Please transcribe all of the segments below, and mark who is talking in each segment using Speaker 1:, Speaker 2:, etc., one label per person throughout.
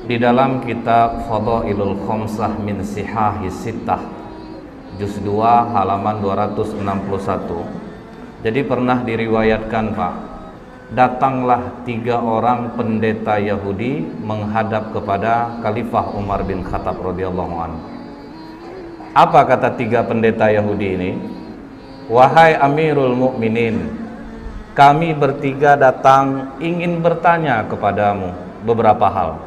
Speaker 1: di dalam kitab Fadailul Khamsah min Sihahi Sittah juz 2 halaman 261. Jadi pernah diriwayatkan, Pak, datanglah 3 orang pendeta Yahudi menghadap kepada Khalifah Umar bin Khattab radhiyallahu anhu. Apa kata 3 pendeta Yahudi ini? Wahai Amirul Mukminin, kami bertiga datang ingin bertanya kepadamu beberapa hal.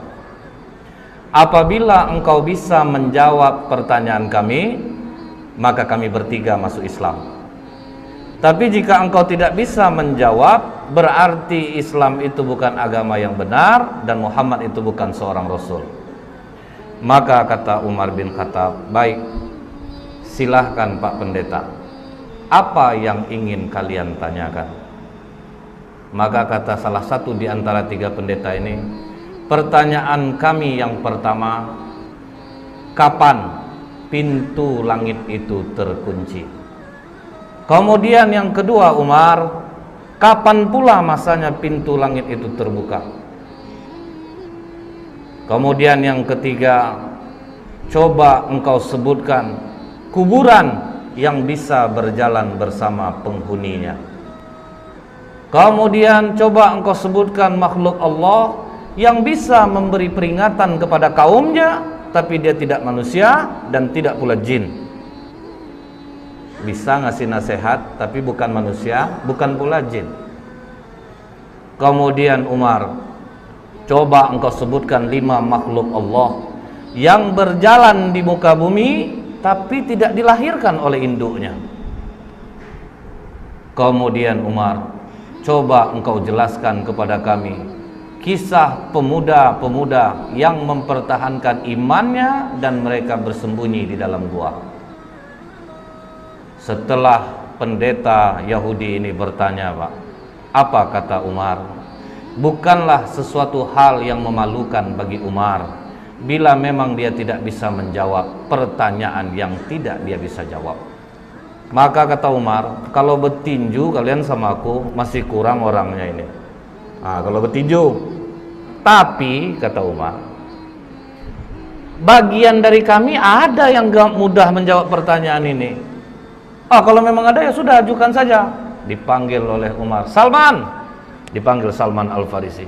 Speaker 1: Apabila engkau bisa menjawab pertanyaan kami, maka kami bertiga masuk Islam. Tapi jika engkau tidak bisa menjawab, berarti Islam itu bukan agama yang benar dan Muhammad itu bukan seorang Rasul. Maka kata Umar bin Khattab, baik, silahkan Pak Pendeta, apa yang ingin kalian tanyakan? Maka kata salah satu di antara 3 pendeta ini, pertanyaan kami yang pertama, kapan pintu langit itu terkunci? Kemudian yang kedua, Umar, kapan pula masanya pintu langit itu terbuka? Kemudian yang ketiga, coba engkau sebutkan kuburan yang bisa berjalan bersama penghuninya. Kemudian coba engkau sebutkan makhluk Allah yang bisa memberi peringatan kepada kaumnya, tapi dia tidak manusia dan tidak pula jin. Bisa ngasih nasihat tapi bukan manusia, bukan pula jin. Kemudian Umar, coba engkau sebutkan 5 makhluk Allah yang berjalan di muka bumi tapi tidak dilahirkan oleh induknya. Kemudian Umar, coba engkau jelaskan kepada kami kisah pemuda-pemuda yang mempertahankan imannya dan mereka bersembunyi di dalam gua. Setelah pendeta Yahudi ini bertanya, Pak, apa kata Umar? Bukanlah sesuatu hal yang memalukan bagi Umar bila memang dia tidak bisa menjawab pertanyaan yang tidak dia bisa jawab. Maka kata Umar, kalau bertinju kalian sama aku masih kurang orangnya ini. Kalau bertinju. Tapi kata Umar, bagian dari kami ada yang gak mudah menjawab pertanyaan ini. Kalau memang ada ya sudah, ajukan saja. Dipanggil oleh Umar, Salman. Dipanggil Salman Al-Farisi.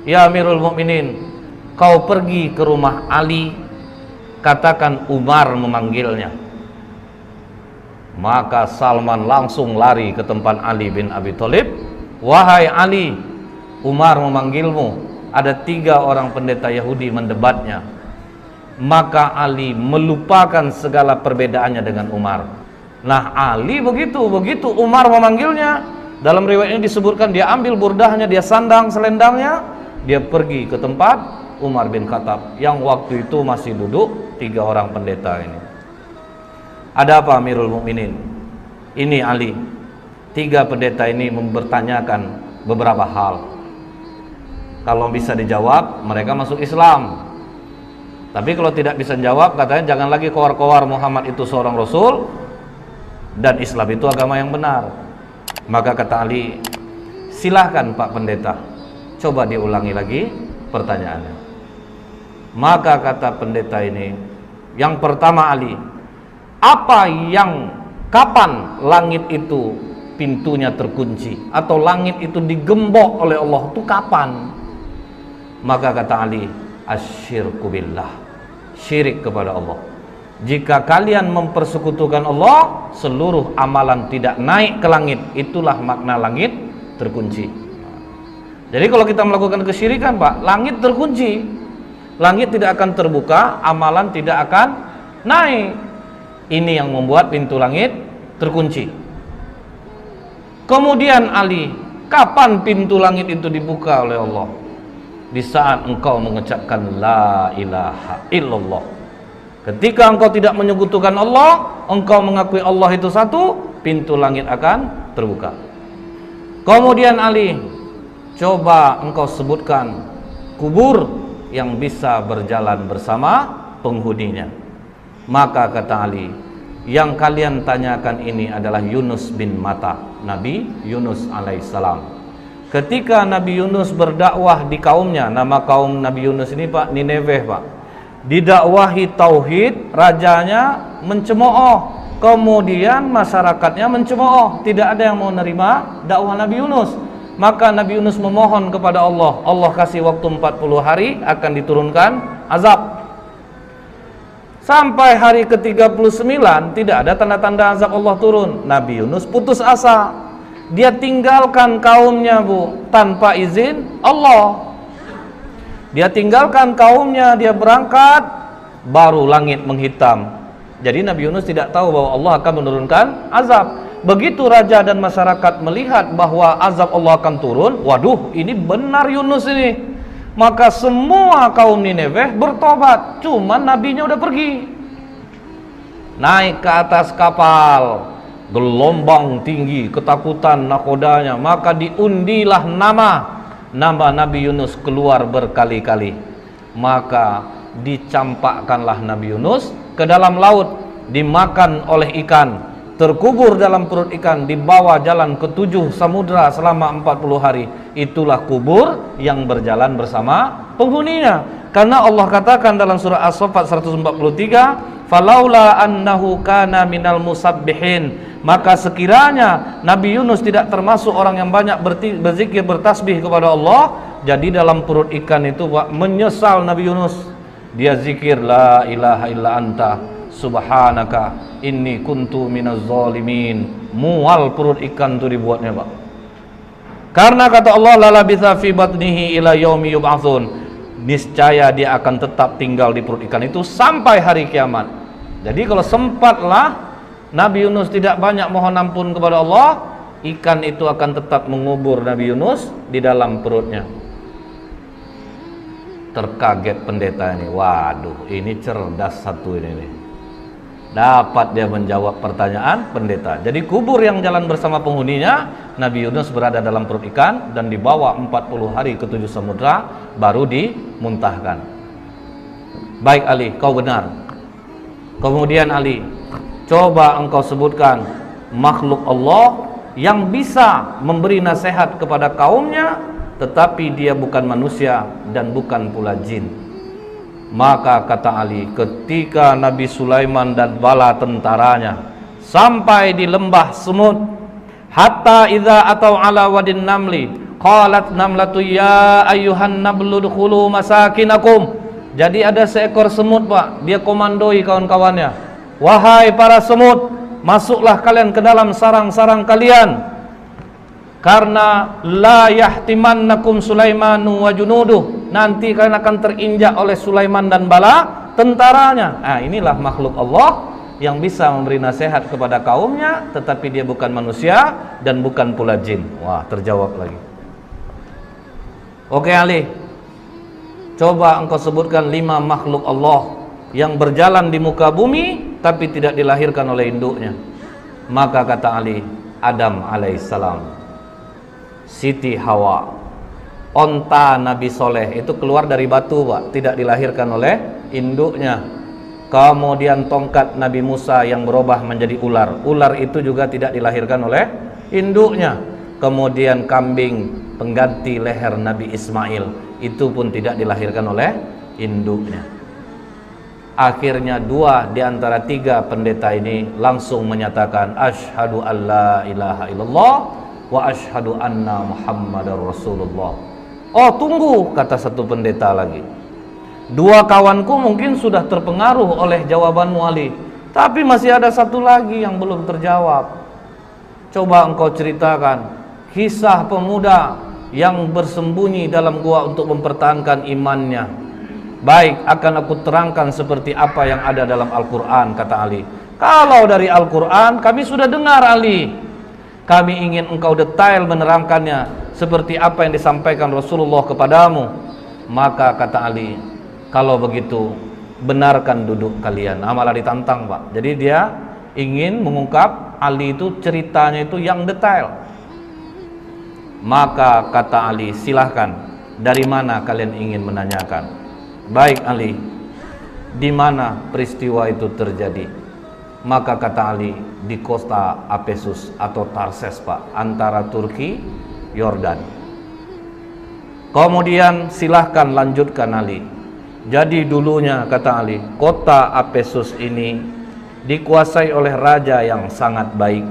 Speaker 1: Ya Amirul Mukminin, kau pergi ke rumah Ali, katakan Umar memanggilnya. Maka Salman langsung lari ke tempat Ali bin Abi Thalib. Wahai Ali, Umar memanggilmu. Ada 3 orang pendeta Yahudi mendebatnya. Maka Ali melupakan segala perbedaannya dengan Umar. Nah, Ali begitu Umar memanggilnya, dalam riwayat ini disebutkan dia ambil burdahnya, dia sandang selendangnya, dia pergi ke tempat Umar bin Khattab yang waktu itu masih duduk 3 orang pendeta ini. Ada apa Amirul Mukminin? Ini Ali, 3 pendeta ini mempertanyakan beberapa hal. Kalau bisa dijawab, mereka masuk Islam. Tapi kalau tidak bisa jawab, katanya jangan lagi kowar-kowar Muhammad itu seorang Rasul dan Islam itu agama yang benar. Maka kata Ali, silahkan Pak Pendeta, coba diulangi lagi pertanyaannya. Maka kata pendeta ini, yang pertama Ali, kapan langit itu pintunya terkunci atau langit itu digembok oleh Allah, itu kapan? Maka kata Ali, asyirku billah, syirik kepada Allah. Jika kalian mempersekutukan Allah, seluruh amalan tidak naik ke langit. Itulah makna langit terkunci. Jadi kalau kita melakukan kesyirikan, Pak, langit terkunci. Langit tidak akan terbuka, amalan tidak akan naik. Ini yang membuat pintu langit terkunci. Kemudian Ali, kapan pintu langit itu dibuka oleh Allah? Di saat engkau mengucapkan la ilaha illallah. Ketika engkau tidak menyekutukan Allah, engkau mengakui Allah itu satu, pintu langit akan terbuka. Kemudian Ali, coba engkau sebutkan kubur yang bisa berjalan bersama penghuninya. Maka kata Ali, yang kalian tanyakan ini adalah Yunus bin Matta, Nabi Yunus alaihissalam. Ketika Nabi Yunus berdakwah di kaumnya, nama kaum Nabi Yunus ini Pak, Nineveh Pak, didakwahi tauhid, rajanya mencemooh, kemudian masyarakatnya mencemooh, tidak ada yang mau nerima dakwah Nabi Yunus. Maka Nabi Yunus memohon kepada Allah, Allah kasih waktu 40 hari akan diturunkan azab. Sampai hari ke-39 tidak ada tanda-tanda azab Allah turun. Nabi Yunus putus asa. Dia tinggalkan kaumnya Bu, tanpa izin Allah. Dia tinggalkan kaumnya, dia berangkat, baru langit menghitam. Jadi Nabi Yunus tidak tahu bahwa Allah akan menurunkan azab. Begitu raja dan masyarakat melihat bahwa azab Allah akan turun, waduh, ini benar Yunus ini. Maka semua kaum Nineveh bertobat, cuman nabinya udah pergi. Naik ke atas kapal, gelombang tinggi, ketakutan nakodanya, maka diundilah nama Nabi Yunus keluar berkali-kali. Maka dicampakkanlah Nabi Yunus ke dalam laut, dimakan oleh ikan, terkubur dalam perut ikan, dibawa jalan ke 7 samudra selama 40 hari. Itulah kubur yang berjalan bersama penghuninya. Karena Allah katakan dalam surah As-Saffat 143, falaula annahu kana minal musabbihin, maka sekiranya Nabi Yunus tidak termasuk orang yang banyak berzikir, bertasbih kepada Allah, jadi dalam perut ikan itu Pak, menyesal Nabi Yunus. Dia zikir la ilaha illa anta subhanaka inni kuntu minaz zalimin. Mual perut ikan itu dibuatnya Pak. Karena kata Allah la labitha fi batnihi ila yaumi yub'atsun, niscaya dia akan tetap tinggal di perut ikan itu sampai hari kiamat. Jadi kalau sempatlah Nabi Yunus tidak banyak mohon ampun kepada Allah, ikan itu akan tetap mengubur Nabi Yunus di dalam perutnya. Terkaget pendeta ini, waduh ini cerdas satu ini. Dapat dia menjawab pertanyaan pendeta. Jadi kubur yang jalan bersama penghuninya, Nabi Yunus berada dalam perut ikan dan dibawa 40 hari ke 7 samudra, baru dimuntahkan. Baik Ali, kau benar. Kemudian Ali, coba engkau sebutkan makhluk Allah yang bisa memberi nasihat kepada kaumnya, tetapi dia bukan manusia dan bukan pula jin. Maka kata Ali, ketika Nabi Sulaiman dan bala tentaranya sampai di lembah semut, hatta idza atau ala wadin namli qalat namlatu ya ayyuhan nablu dkhulu masakinakum. Jadi ada seekor semut Pak, dia komandoi kawan-kawannya, wahai para semut, masuklah kalian ke dalam sarang-sarang kalian, karena la yahtimannakum Sulaimanu wa junuduh, nanti kalian akan terinjak oleh Sulaiman dan bala tentaranya. Nah, inilah makhluk Allah yang bisa memberi nasihat kepada kaumnya, tetapi dia bukan manusia dan bukan pula jin. Wah, terjawab lagi. Oke Ali, coba engkau sebutkan 5 makhluk Allah yang berjalan di muka bumi tapi tidak dilahirkan oleh induknya. Maka kata Ali, Adam alaihissalam, Siti Hawa, onta Nabi Soleh itu keluar dari batu Pak, tidak dilahirkan oleh induknya. Kemudian tongkat Nabi Musa yang berubah menjadi ular, ular itu juga tidak dilahirkan oleh induknya. Kemudian kambing pengganti leher Nabi Ismail, itu pun tidak dilahirkan oleh induknya. Akhirnya 2 di antara 3 pendeta ini langsung menyatakan asyhadu alla ilaha illallah wa asyhadu anna Muhammadar Rasulullah. Oh tunggu, kata satu pendeta lagi, 2 kawanku mungkin sudah terpengaruh oleh jawabanmu Ali, tapi masih ada 1 lagi yang belum terjawab. Coba engkau ceritakan kisah pemuda yang bersembunyi dalam gua untuk mempertahankan imannya. Baik, akan aku terangkan seperti apa yang ada dalam Al-Quran, kata Ali. Kalau dari Al-Quran kami sudah dengar Ali, kami ingin engkau detail menerangkannya seperti apa yang disampaikan Rasulullah kepadamu. Maka kata Ali, kalau begitu benarkan duduk kalian. Malah ditantang Pak. Jadi dia ingin mengungkap Ali itu ceritanya itu yang detail. Maka kata Ali, silahkan, dari mana kalian ingin menanyakan? Baik Ali, di mana peristiwa itu terjadi? Maka kata Ali, di kota Apesus atau Tarses Pak, antara Turki, Yordan. Kemudian silahkan lanjutkan Ali. Jadi dulunya, kata Ali, kota Efesus ini dikuasai oleh raja yang sangat baik.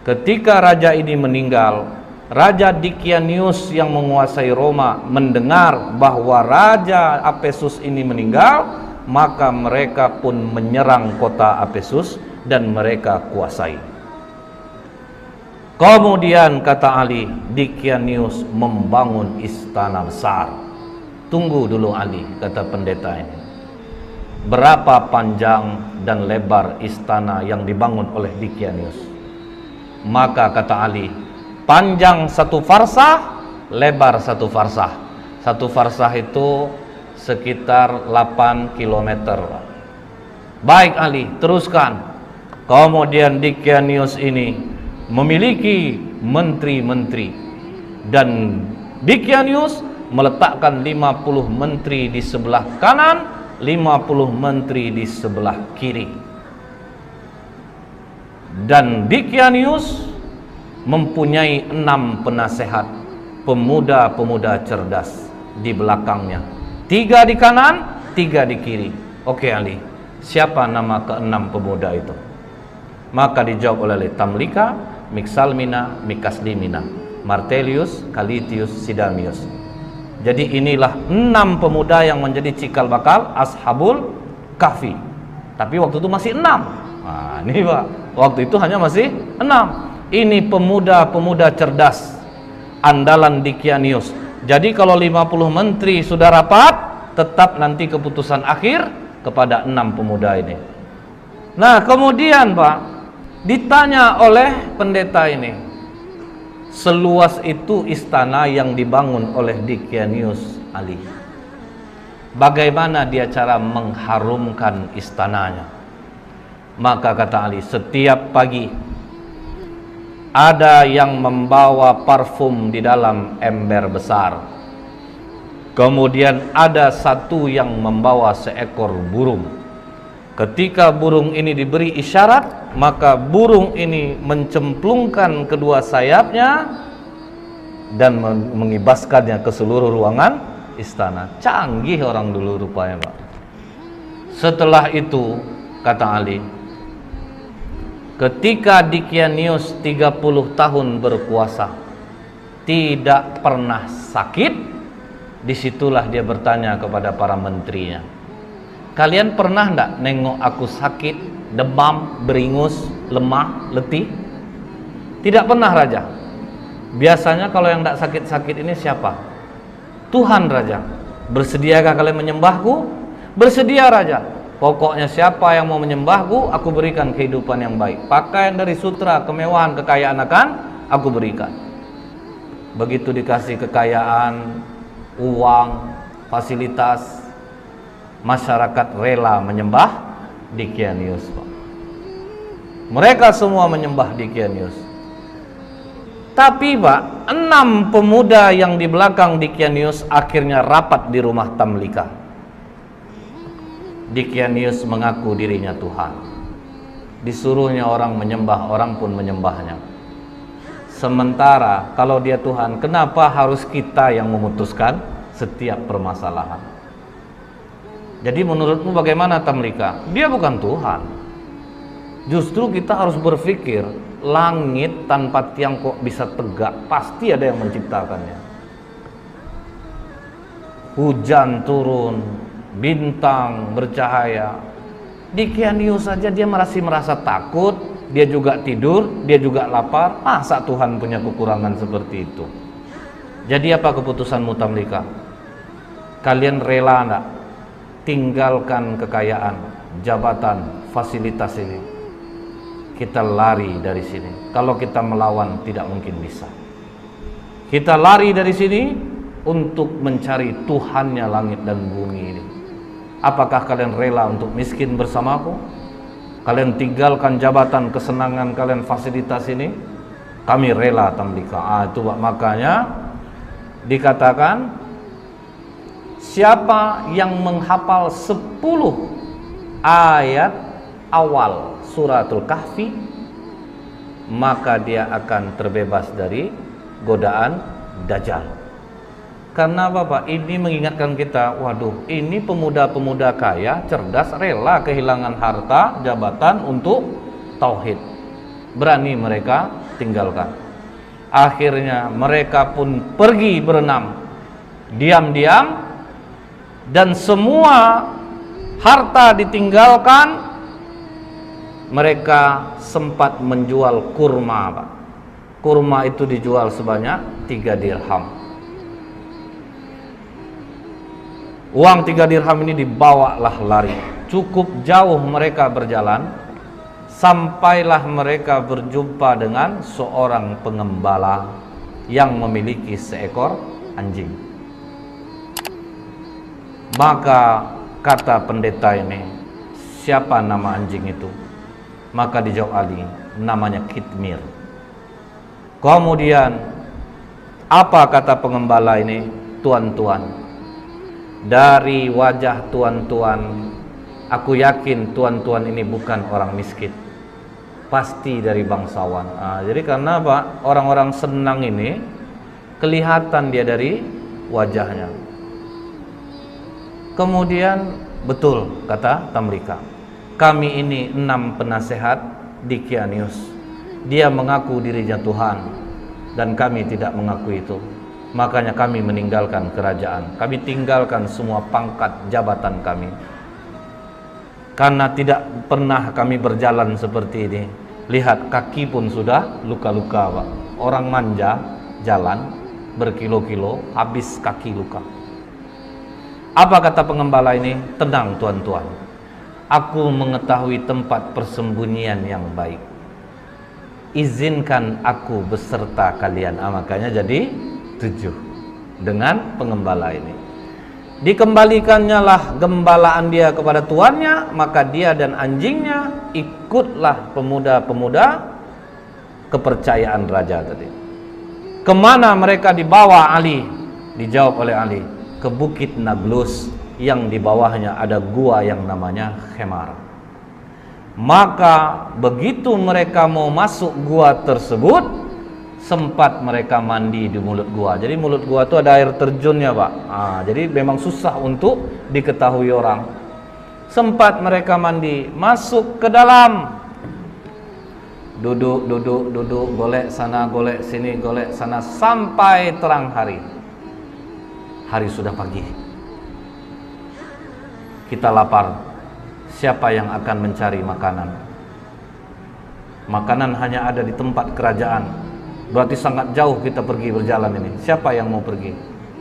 Speaker 1: Ketika raja ini meninggal, Raja Dikianius yang menguasai Roma mendengar bahwa Raja Efesus ini meninggal, maka mereka pun menyerang kota Efesus dan mereka kuasai. Kemudian kata Ali, Dikianius membangun istana besar. Tunggu dulu Ali, kata pendeta ini. Berapa panjang dan lebar istana yang dibangun oleh Dikianius? Maka kata Ali, panjang 1 farsah, lebar 1 farsah. 1 farsah itu sekitar 8 km. Baik Ali, teruskan. Kemudian Dikianius ini memiliki menteri-menteri, dan Dikianius meletakkan 50 menteri di sebelah kanan, 50 menteri di sebelah kiri. Dan Dikianius mempunyai 6 penasehat, pemuda-pemuda cerdas di belakangnya. 3 di kanan, 3 di kiri. Oke Ali, siapa nama ke-6 pemuda itu? Maka dijawab oleh Tamlika, Mixalmina, Mikasdimina, Martelius, Kalitius, Sidamius. Jadi inilah 6 pemuda yang menjadi cikal bakal Ashabul Kahfi. Tapi waktu itu masih 6. Nah, ini Pak, waktu itu hanya masih 6. Ini pemuda-pemuda cerdas andalan Dikianius. Jadi kalau 50 menteri sudah rapat, tetap nanti keputusan akhir kepada 6 pemuda ini. Nah, kemudian Pak, ditanya oleh pendeta ini, seluas itu istana yang dibangun oleh Dikianius Ali, bagaimana dia cara mengharumkan istananya? Maka kata Ali, setiap pagi ada yang membawa parfum di dalam ember besar. Kemudian ada satu yang membawa seekor burung. Ketika burung ini diberi isyarat, maka burung ini mencemplungkan kedua sayapnya dan mengibaskannya ke seluruh ruangan istana. Canggih orang dulu rupanya, Pak. Setelah itu, kata Ali, ketika Dikianius 30 tahun berkuasa, tidak pernah sakit, disitulah dia bertanya kepada para menterinya, kalian pernah enggak nengok aku sakit, demam, beringus, lemah, letih? Tidak pernah Raja. Biasanya kalau yang enggak sakit-sakit ini siapa? Tuhan Raja. Bersediakah kalian menyembahku? Bersedia Raja. Pokoknya siapa yang mau menyembahku, aku berikan kehidupan yang baik. Pakaian dari sutra, kemewahan, kekayaan akan aku berikan. Begitu dikasih kekayaan, uang, fasilitas, masyarakat rela menyembah Dikianius. Mereka semua menyembah Dikianius. Tapi Pak, 6 pemuda yang di belakang Dikianius akhirnya rapat di rumah Tamlika. Dikianius mengaku dirinya Tuhan. Disuruhnya orang menyembah, orang pun menyembahnya. Sementara kalau dia Tuhan, kenapa harus kita yang memutuskan setiap permasalahan? Jadi menurutmu bagaimana Tamlika? Dia bukan Tuhan. Justru kita harus berpikir, langit tanpa tiang kok bisa tegak? Pasti ada yang menciptakannya. Hujan turun, bintang bercahaya. Dikianius saja dia masih merasa takut, dia juga tidur, dia juga lapar. Masa Tuhan punya kekurangan seperti itu? Jadi apa keputusanmu Tamlika? Kalian rela enggak tinggalkan kekayaan, jabatan, fasilitas ini? Kita lari dari sini. Kalau kita melawan tidak mungkin bisa. Kita lari dari sini untuk mencari Tuhannya langit dan bumi ini. Apakah kalian rela untuk miskin bersamaku? Kalian tinggalkan jabatan, kesenangan kalian, fasilitas ini? Kami rela Tamlika. Itu makanya dikatakan, siapa yang menghafal 10 ayat awal suratul Kahfi, maka dia akan terbebas dari godaan Dajjal. Karena apa Pak? Ini mengingatkan kita, waduh, ini pemuda-pemuda kaya, cerdas, rela kehilangan harta, jabatan untuk tauhid. Berani mereka tinggalkan. Akhirnya mereka pun pergi berenam, diam-diam, dan semua harta ditinggalkan. Mereka sempat menjual kurma Pak. Kurma itu dijual sebanyak 3 dirham. Uang 3 dirham ini dibawalah lari. Cukup jauh mereka berjalan, sampailah mereka berjumpa dengan seorang pengembala yang memiliki seekor anjing. Maka kata pendeta ini, siapa nama anjing itu? Maka dijawab Ali, namanya Kitmir. Kemudian apa kata pengembala ini? Tuan-tuan, dari wajah tuan-tuan, aku yakin tuan-tuan ini bukan orang miskin, pasti dari bangsawan. Jadi karena apa? Orang-orang senang ini kelihatan dia dari wajahnya. Kemudian betul kata Tamlika, kami ini 6 penasehat Dicanius. Dia mengaku dirinya Tuhan dan kami tidak mengakui itu. Makanya kami meninggalkan kerajaan. Kami tinggalkan semua pangkat jabatan kami. Karena tidak pernah kami berjalan seperti ini. Lihat, kaki pun sudah luka-luka Pak. Orang manja jalan berkilo-kilo, habis kaki luka. Apa kata pengembala ini? Tenang tuan-tuan, aku mengetahui tempat persembunyian yang baik. Izinkan aku beserta kalian. Makanya jadi 7 dengan pengembala ini. Dikembalikannya lah gembalaan dia kepada tuannya, maka dia dan anjingnya ikutlah pemuda-pemuda kepercayaan raja tadi. Kemana mereka dibawa Ali? Dijawab oleh Ali, ke Bukit Naglus yang di bawahnya ada gua yang namanya Khemar. Maka begitu mereka mau masuk gua tersebut, sempat mereka mandi di mulut gua. Jadi mulut gua itu ada air terjunnya Pak. Jadi memang susah untuk diketahui orang. Sempat mereka mandi, masuk ke dalam, duduk, golek sana, golek sini, golek sana, sampai terang hari. Hari sudah pagi. Kita lapar. Siapa yang akan mencari makanan? Makanan hanya ada di tempat kerajaan. Berarti sangat jauh kita pergi berjalan ini. Siapa yang mau pergi?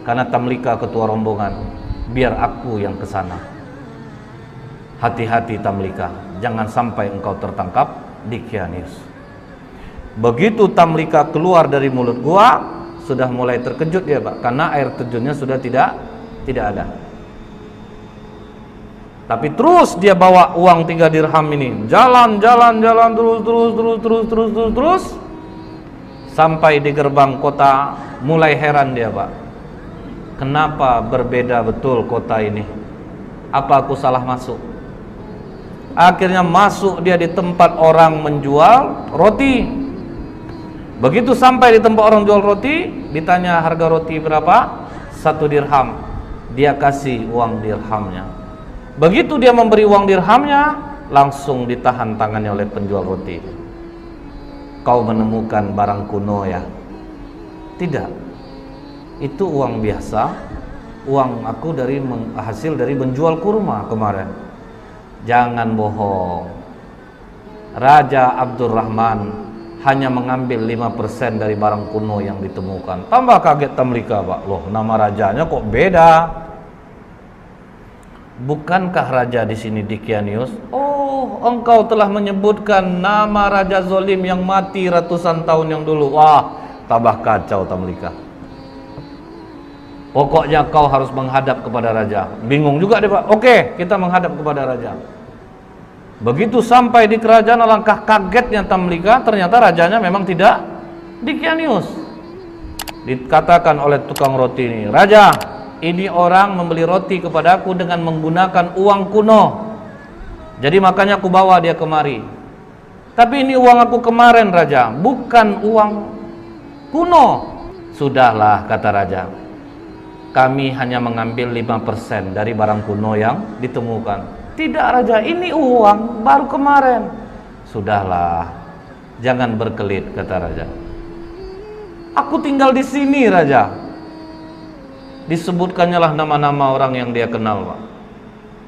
Speaker 1: Karena Tamlika ketua rombongan. Biar aku yang ke sana. Hati-hati Tamlika, jangan sampai engkau tertangkap Dicanius. Begitu Tamlika keluar dari mulut gua, sudah mulai terkejut dia Pak, karena air terjunnya sudah tidak ada. Tapi terus dia bawa uang 3 dirham ini, jalan terus sampai di gerbang kota. Mulai heran dia Pak, kenapa berbeda betul kota ini? Apa aku salah masuk? Akhirnya masuk dia di tempat orang menjual roti. Begitu sampai di tempat orang jual roti, ditanya harga roti berapa? 1 dirham. Dia kasih uang dirhamnya. Begitu dia memberi uang dirhamnya, langsung ditahan tangannya oleh penjual roti. Kau menemukan barang kuno ya? Tidak, itu uang biasa. Uang aku hasil dari menjual kurma kemarin. Jangan bohong. Raja Abdurrahman hanya mengambil 5% dari barang kuno yang ditemukan. Tambah kaget Tamlika Pak, loh nama rajanya kok beda? Bukankah raja di sini Dicanius? Oh, engkau telah menyebutkan nama raja zolim yang mati ratusan tahun yang dulu. Wah, tambah kacau Tamlika. Pokoknya kau harus menghadap kepada raja. Bingung juga deh Pak. Oke, kita menghadap kepada raja. Begitu sampai di kerajaan, alangkah kagetnya Tamlika, ternyata rajanya memang tidak Dicanius. Dikatakan oleh tukang roti ini, Raja, ini orang membeli roti kepadaku dengan menggunakan uang kuno. Jadi makanya aku bawa dia kemari. Tapi ini uang aku kemarin Raja, bukan uang kuno. Sudahlah, kata raja, kami hanya mengambil 5% dari barang kuno yang ditemukan. Tidak raja, ini uang baru kemarin. Sudahlah, jangan berkelit, kata raja. Aku tinggal di sini raja. Disebutkannya lah nama-nama orang yang dia kenal, Pak.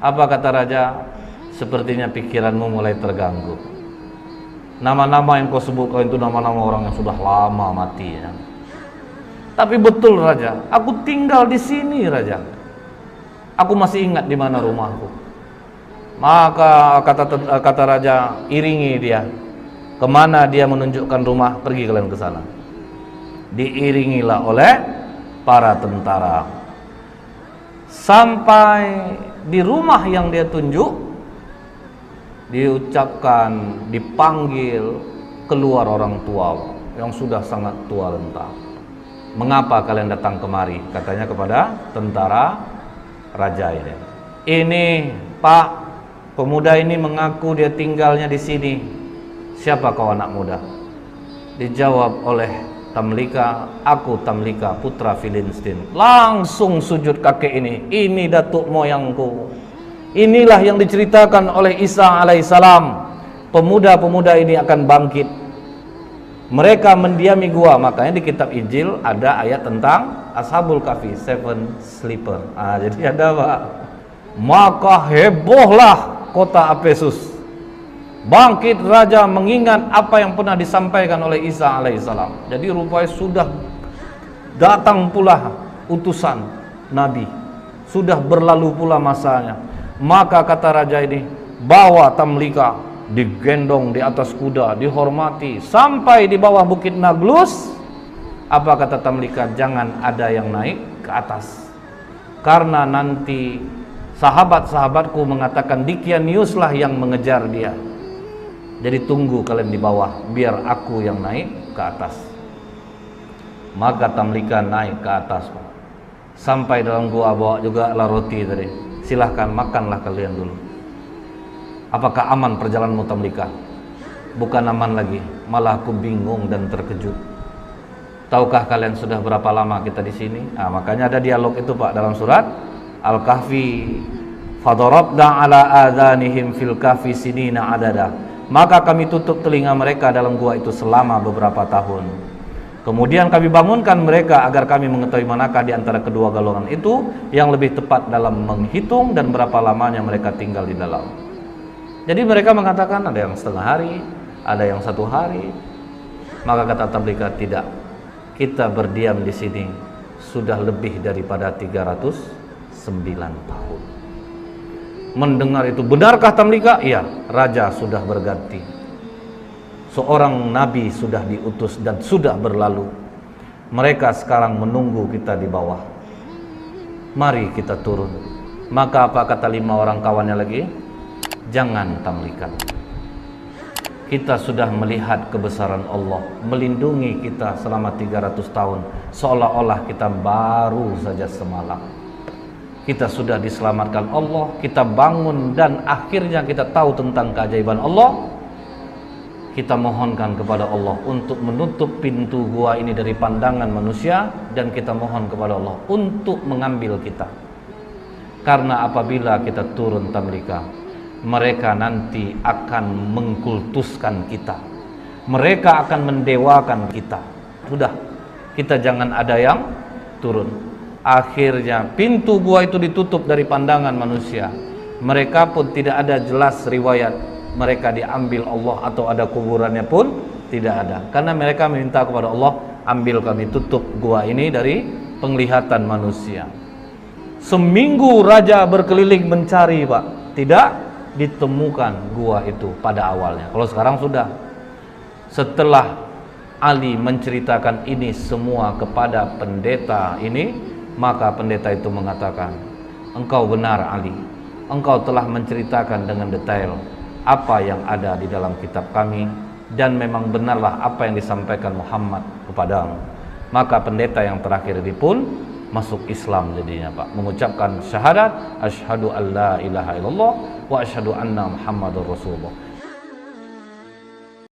Speaker 1: Apa kata raja? Sepertinya pikiranmu mulai terganggu. Nama-nama yang kau sebutkan itu nama-nama orang yang sudah lama mati ya. Tapi betul raja, aku tinggal di sini raja. Aku masih ingat di mana rumahku. Maka kata raja, iringi dia. Kemana dia menunjukkan rumah, pergi kalian ke sana. Diiringilah oleh para tentara. Sampai di rumah yang dia tunjuk, diucapkan, dipanggil keluar orang tua yang sudah sangat tua renta. Mengapa kalian datang kemari? Katanya kepada tentara raja ini. Ini Pak, pemuda ini mengaku dia tinggalnya di sini. Siapa kau anak muda? Dijawab oleh Tamlika, aku Tamlika putra Filistin. Langsung sujud kakek ini datuk moyangku. Inilah yang diceritakan oleh Isa alaihissalam. Pemuda-pemuda ini akan bangkit. Mereka mendiami gua. Makanya di kitab Injil ada ayat tentang Ashabul Kahfi, Seven Sleeper. Jadi ada Pak. Maka hebohlah kota Efesus. Bangkit raja mengingat apa yang pernah disampaikan oleh Isa alaihissalam. Jadi rupanya sudah datang pula utusan Nabi. Sudah berlalu pula masanya. Maka kata raja ini, bawa Tamlika, digendong di atas kuda, dihormati sampai di bawah bukit Nablus. Apa kata Tamlika? Jangan ada yang naik ke atas, karena nanti sahabat-sahabatku mengatakan Dikianiuslah yang mengejar dia. Jadi tunggu kalian di bawah, biar aku yang naik ke atas. Maka Tamlika naik ke atas, sampai dalam gua, bawa juga lah roti tadi. Silahkan makanlah kalian dulu. Apakah aman perjalananmu Tamlika? Bukan aman lagi, malah aku bingung dan terkejut. Tahukah kalian sudah berapa lama kita di sini? Makanya ada dialog itu Pak dalam surat Al-Kahfi. Fadarabna ala adhanihim fil kahfi sinina adada. Maka kami tutup telinga mereka dalam gua itu selama beberapa tahun. Kemudian kami bangunkan mereka agar kami mengetahui manakah di antara kedua golongan itu yang lebih tepat dalam menghitung dan berapa lamanya mereka tinggal di dalam. Jadi mereka mengatakan ada yang setengah hari, ada yang 1 hari. Maka kata Tamlika, tidak. Kita berdiam di sini sudah lebih daripada 309 tahun. Mendengar itu, benarkah Tamlika? Iya, raja sudah berganti. Seorang nabi sudah diutus dan sudah berlalu. Mereka sekarang menunggu kita di bawah. Mari kita turun. Maka apa kata 5 orang kawannya lagi? Jangan Tamlika. Kita sudah melihat kebesaran Allah melindungi kita selama 300 tahun. Seolah-olah kita baru saja semalam. Kita sudah diselamatkan Allah. Kita bangun dan akhirnya kita tahu tentang keajaiban Allah. Kita mohonkan kepada Allah untuk menutup pintu gua ini dari pandangan manusia, dan kita mohon kepada Allah untuk mengambil kita. Karena apabila kita turun Tamlika, mereka nanti akan mengkultuskan kita. Mereka akan mendewakan kita. Sudah, kita jangan ada yang turun. Akhirnya pintu gua itu ditutup dari pandangan manusia. Mereka pun tidak ada jelas riwayat mereka diambil Allah atau ada kuburannya pun tidak ada. Karena mereka meminta kepada Allah, ambil kami, tutup gua ini dari penglihatan manusia. Seminggu raja berkeliling mencari Pak, tidak ditemukan gua itu pada awalnya. Kalau sekarang sudah. Setelah Ali menceritakan ini semua kepada pendeta ini, maka pendeta itu mengatakan, engkau benar Ali, engkau telah menceritakan dengan detail apa yang ada di dalam kitab kami, dan memang benarlah apa yang disampaikan Muhammad kepadamu. Maka pendeta yang terakhir ini pun masuk Islam jadinya Pak, mengucapkan syahadat asyhadu alla ilaha illallah wa asyhadu anna Muhammadur Rasulullah.